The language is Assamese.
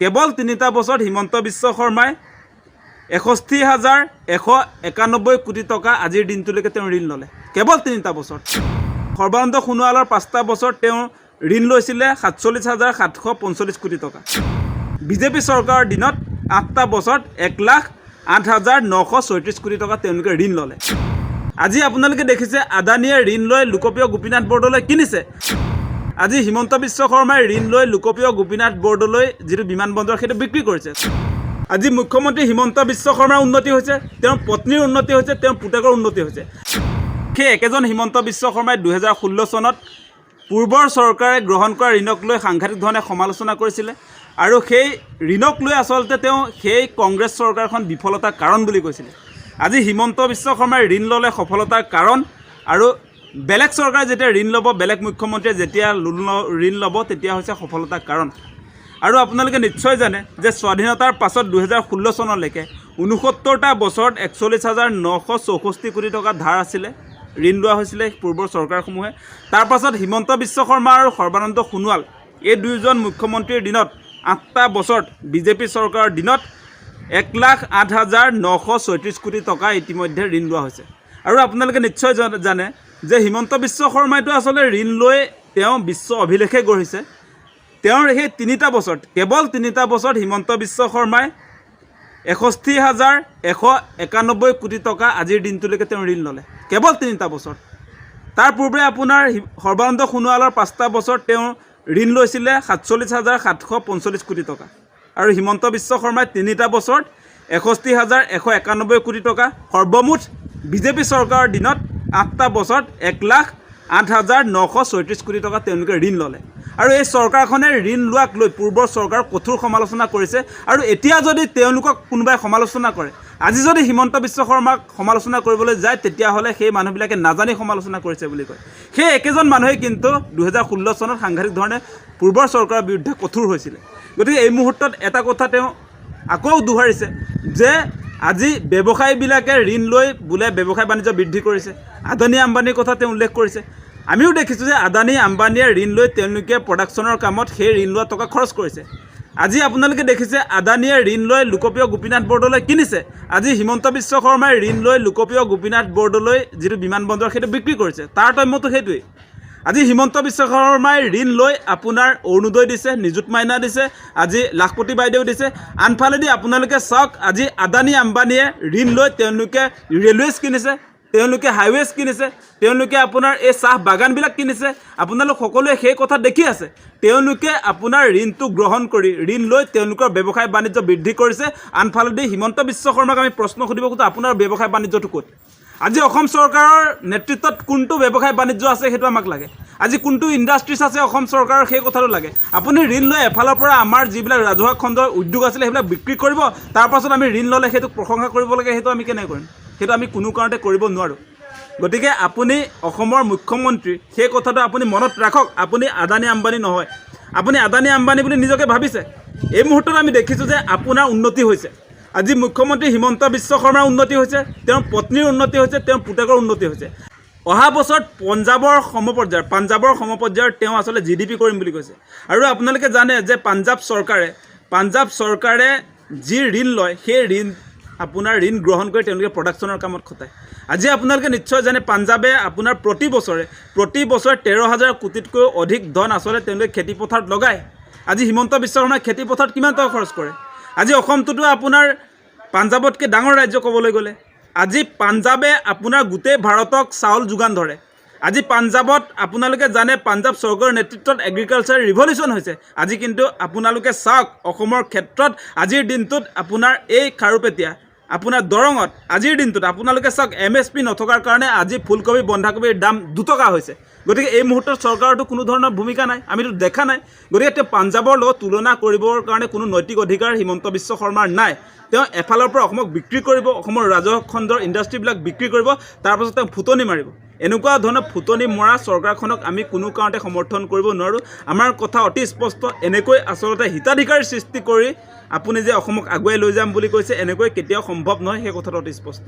কেৱল 3টা বছৰত হিমন্ত বিশ্ব শৰ্মাই 61,191 কোটি টকা আজিৰ দিনটোলৈকে তেওঁ ঋণ ল'লে। কেৱল 3টা বছৰত। সৰ্বানন্দ সোণোৱালৰ 5টা বছৰত তেওঁ ঋণ লৈছিলে 47,745 কোটি টকা। বিজেপি চৰকাৰৰ দিনত 8টা বছৰত 1,08,934 কোটি টকা তেওঁলোকে ঋণ ল'লে। আজি আপোনালোকে দেখিছে আদানীয়ে ঋণ লৈ লোকপ্ৰিয় গোপীনাথ বৰদলৈ কিনিছে। আজি হিমন্ত বিশ্ব শৰ্মাই ঋণ লৈ লোকপ্ৰিয় গোপীনাথ বৰদলৈ যিটো বিমানবন্দৰ সেইটো বিক্ৰী কৰিছে। আজি মুখ্যমন্ত্ৰী হিমন্ত বিশ্ব শৰ্মাৰ উন্নতি হৈছে, তেওঁৰ পত্নীৰ উন্নতি হৈছে, তেওঁৰ পুতেকৰ উন্নতি হৈছে। সেই একেজন হিমন্ত বিশ্ব শৰ্মাই 2016 চনত পূৰ্বৰ চৰকাৰে গ্ৰহণ কৰা ঋণক লৈ সাংঘাতিক ধৰণে সমালোচনা কৰিছিলে আৰু সেই ঋণক লৈ আচলতে তেওঁ সেই কংগ্ৰেছ চৰকাৰখন বিফলতাৰ কাৰণ বুলি কৈছিলে। আজি হিমন্ত বিশ্ব শৰ্মাই ঋণ ল'লে সফলতাৰ কাৰণ আৰু বেলেগ চৰকাৰে যেতিয়া ঋণ ল'ব, বেলেগ মুখ্যমন্ত্ৰীয়ে যেতিয়া ঋণ ল'ব তেতিয়া হৈছে সফলতাৰ কাৰণ। আৰু আপোনালোকে নিশ্চয় জানে যে স্বাধীনতাৰ পাছত 2016 চনলৈকে 69টা বছৰত 41,964 কোটি টকা ধাৰ আছিলে, ঋণ লোৱা হৈছিলে পূৰ্বৰ চৰকাৰসমূহে। তাৰ পাছত হিমন্ত বিশ্ব শৰ্মা আৰু সৰ্বানন্দ সোণোৱাল এই দুয়োজন মুখ্যমন্ত্ৰীৰ দিনত 8টা বছৰত বিজেপি চৰকাৰৰ দিনত 1,08,934 কোটি টকা ইতিমধ্যে ঋণ লোৱা হৈছে। আৰু আপোনালোকে নিশ্চয় জানে যে হিমন্ত বিশ্ব শৰ্মাইতো আচলতে ঋণ লৈ তেওঁ বিশ্ব অভিলেখে গঢ়িছে। তেওঁৰ সেই 3টা বছৰত, কেৱল 3টা বছৰত হিমন্ত বিশ্ব শৰ্মাই 61,191 কোটি টকা আজিৰ দিনটোলৈকে তেওঁ ঋণ ল'লে। কেৱল 3টা বছৰত। তাৰ পূৰ্বে আপোনাৰ সৰ্বানন্দ সোণোৱালৰ 5টা বছৰত তেওঁ ঋণ লৈছিলে 47,745 কোটি টকা। আৰু হিমন্ত বিশ্ব শৰ্মাই 3টা বছৰত 61,191 কোটি টকা। সৰ্বমুঠ বিজেপি চৰকাৰৰ দিনত 8টা বছৰত 1,08,934 কোটি টকা তেওঁলোকে ঋণ ল'লে। আৰু এই চৰকাৰখনে ঋণ লোৱাক লৈ পূৰ্বৰ চৰকাৰক কঠোৰ সমালোচনা কৰিছে। আৰু এতিয়া যদি তেওঁলোকক কোনোবাই সমালোচনা কৰে, আজি যদি হিমন্ত বিশ্ব শৰ্মাক সমালোচনা কৰিবলৈ যায় তেতিয়াহ'লে সেই মানুহবিলাকে নাজানি সমালোচনা কৰিছে বুলি কয়। সেই একেজন মানুহে কিন্তু 2016 চনত সাংঘাতিক ধৰণে পূৰ্বৰ চৰকাৰৰ বিৰুদ্ধে কঠোৰ হৈছিলে। গতিকে এই মুহূৰ্তত এটা কথা তেওঁ আকৌ দোহাৰিছে যে আজি ব্যৱসায়ীবিলাকে ঋণ লৈ বোলে ব্যৱসায় বাণিজ্য বৃদ্ধি কৰিছে। আদানী আম্বানীৰ কথা তেওঁ উল্লেখ কৰিছে। আমিও দেখিছোঁ যে আদানী আম্বানীয়ে ঋণ লৈ তেওঁলোকে প্ৰডাকশ্যনৰ কামত সেই ঋণ লোৱা টকা খৰচ কৰিছে। আজি আপোনালোকে দেখিছে আদানীয়ে ঋণ লৈ লোকপ্ৰিয় গোপীনাথ বৰদলৈ কিনিছে। আজি হিমন্ত বিশ্ব শৰ্মাই ঋণ লৈ লোকপ্ৰিয় গোপীনাথ বৰদলৈ যিটো বিমানবন্দৰ সেইটো বিক্ৰী কৰিছে। তাৰতম্যটো সেইটোৱেই। আজি হিমন্ত বিশ্ব শৰ্মাই ঋণ লৈ আপোনাৰ অৰুণোদয় দিছে, নিযুত মাইনা দিছে, আজি লাখপতি বাইদেউ দিছে। আনফালেদি আপোনালোকে চাওক আজি আদানী আম্বানীয়ে ঋণ লৈ তেওঁলোকে ৰেলৱেজ কিনিছে, তেওঁলোকে হাইৱেজ কিনিছে, তেওঁলোকে আপোনাৰ এই চাহ বাগানবিলাক কিনিছে। আপোনালোক সকলোৱে সেই কথা দেখি আছে। তেওঁলোকে আপোনাৰ ঋণটো গ্ৰহণ কৰি ঋণ লৈ তেওঁলোকৰ ব্যৱসায় বাণিজ্য বৃদ্ধি কৰিছে। আনফালেদি হিমন্ত বিশ্ব শৰ্মাক আমি প্ৰশ্ন সুধিব খোজোঁ, আপোনাৰ ব্যৱসায় বাণিজ্যটো ক'ত? আজি অসম চৰকাৰৰ নেতৃত্বত কোনটো ব্যৱসায় বাণিজ্য আছে সেইটো আমাক লাগে। আজি কোনটো ইণ্ডাষ্ট্ৰিজ আছে অসম চৰকাৰৰ সেই কথাটো লাগে। আপুনি ঋণ লৈ এফালৰ পৰা আমাৰ যিবিলাক ৰাজহুৱা খণ্ডৰ উদ্যোগ আছিলে সেইবিলাক বিক্ৰী কৰিব, তাৰপাছত আমি ঋণ ল'লে সেইটোক প্ৰশংসা কৰিব লাগে। সেইটো আমি কেনেকৈ কৰিম? সেইটো আমি কোনো কাৰণতে কৰিব নোৱাৰোঁ। গতিকে আপুনি অসমৰ মুখ্যমন্ত্ৰী সেই কথাটো আপুনি মনত ৰাখক। আপুনি আদানী আম্বানী নহয়, আপুনি আদানী আম্বানী বুলি নিজকে ভাবিছে। এই মুহূৰ্তত আমি দেখিছোঁ যে আপোনাৰ উন্নতি হৈছে। আজি মুখ্যমন্ত্ৰী হিমন্ত বিশ্ব শৰ্মাৰ উন্নতি হৈছে, তেওঁৰ পত্নীৰ উন্নতি হৈছে, তেওঁৰ পুতেকৰ উন্নতি হৈছে। অহা বছৰত পাঞ্জাবৰ সমপৰ্যায়ৰ তেওঁ আচলতে GDP কৰিম বুলি কৈছে। আৰু আপোনালোকে জানে যে পাঞ্জাব চৰকাৰে যি ঋণ লয় সেই আপোনাৰ ঋণ গ্ৰহণ কৰি তেওঁলোকে প্ৰডাকশ্যনৰ কামত খটায়। আজি আপোনালোকে নিশ্চয় জানে পাঞ্জাবে আপোনাৰ প্ৰতি বছৰে 13,000 কোটিতকৈ অধিক ধন আচলতে তেওঁলোকে খেতিপথাৰত লগায়। আজি হিমন্ত বিশ্ব শৰ্মাই খেতিপথাৰত কিমান টকা খৰচ কৰে? আজি অসমটোতো আপোনাৰ পাঞ্জাবতকৈ ডাঙৰ ৰাজ্য ক'বলৈ গ'লে। আজি পাঞ্জাবে আপোনাৰ গোটেই ভাৰতক চাউল যোগান ধৰে। আজি পাঞ্জাবত আপোনালোকে জানে পাঞ্জাব চৰকাৰৰ নেতৃত্বত এগ্ৰিকালচাৰ ৰিভলিউশ্যন হৈছে। আজি কিন্তু আপোনালোকে চাওক অসমৰ ক্ষেত্ৰত আজিৰ দিনটোত আপোনাৰ এই খাৰুপেটীয়া আপোনাৰ দৰঙত আজিৰ দিনটোত আপোনালোকে চাওক MSP নথকাৰ কাৰণে আজি ফুলকবি বন্ধাকবিৰ দাম 2 টকা হৈছে। গতিকে এই মুহূৰ্তত চৰকাৰতো কোনো ধৰণৰ ভূমিকা নাই, আমিতো দেখা নাই। গতিকে তেওঁ পাঞ্জাবৰ লগত তুলনা কৰিবৰ কাৰণে কোনো নৈতিক অধিকাৰ হিমন্ত বিশ্ব শৰ্মাৰ নাই। তেওঁ এফালৰ পৰা অসমক বিক্ৰী কৰিব, অসমৰ ৰাজহুৱা খণ্ডৰ ইণ্ডাষ্ট্ৰিবিলাক বিক্ৰী কৰিব, তাৰপাছত তেওঁ ফুটনি মাৰিব। এনেকুৱা ধৰণৰ ফুটনি মৰা চৰকাৰখনক আমি কোনো কাৰণতে সমৰ্থন কৰিব নোৱাৰোঁ। আমাৰ কথা অতি স্পষ্ট, এনেকৈ আচলতে হিতাধিকাৰ সৃষ্টি কৰি আপুনি যে অসমক আগুৱাই লৈ যাম বুলি কৈছে, এনেকৈ কেতিয়াও সম্ভৱ নহয়, সেই কথাটো অতি স্পষ্ট।